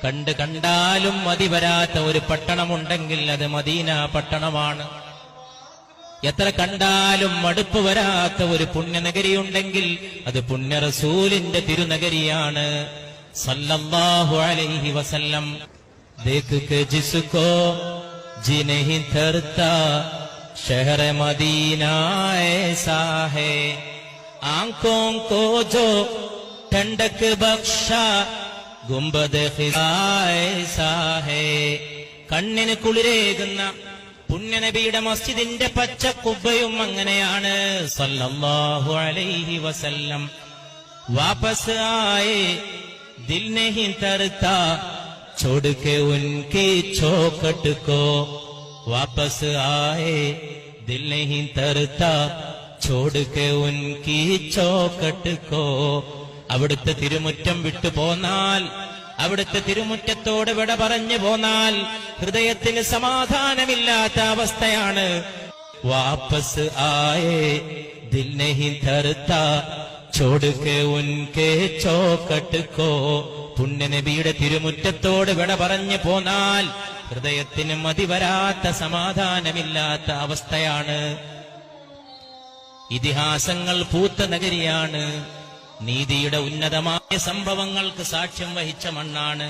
കണ്ടാലും മതി വരാത്ത ഒരു പട്ടണമുണ്ടെങ്കിൽ അത് മദീന പട്ടണമാണ്. എത്ര കണ്ടാലും മടുപ്പ് വരാത്ത ഒരു പുണ്യനഗരിയുണ്ടെങ്കിൽ അത് പുണ്യ റസൂലിന്റെ തിരുനഗരിയാണ് സല്ലല്ലാഹു അലൈഹി വസല്ലം. देख के जिसको जी नहीं थरता शहर मदीना ऐसा है, आंखों को जो ठंडक बख्शा गुंबद खिज़ा ऐसा है. കണ്ണിന് കുളിരേകുന്ന പുണ്യനബിയുടെ മസ്ജിദിന്റെ പച്ച കുബ്ബയും അങ്ങനെയാണ് സല്ലല്ലാഹു അലൈഹി വസല്ലം. വാപസ് ആയേ ദിൽ നഹീ തർതാ छोड़ के उनकी चौखट को, वापस आए दिल नहीं तरता छोड़ के उनकी चौखट को. അവിടുത്തെ തിരുമുറ്റം വിട്ടു പോന്നാൽ, അവിടുത്തെ തിരുമുറ്റത്തോട് വിട പറഞ്ഞു പോന്നാൽ ഹൃദയത്തിന് സമാധാനമില്ലാത്ത അവസ്ഥയാണ്. വാപസ് ആയേ ദിൽ നഹീ തർതാ छोड़ के उनके चौखट को. പുണ്യനബിയുടെ തിരുമുറ്റത്തോട് വിട പറഞ്ഞു പോന്നാൽ ഹൃദയത്തിന് മതിവരാത്ത സമാധാനമില്ലാത്ത അവസ്ഥയാണ്. ഇതിഹാസങ്ങൾ പൂത്ത നഗരിയാണ്. നീതിയുടെ ഉന്നതമായ സംഭവങ്ങൾക്ക് സാക്ഷ്യം വഹിച്ച മണ്ണാണ്.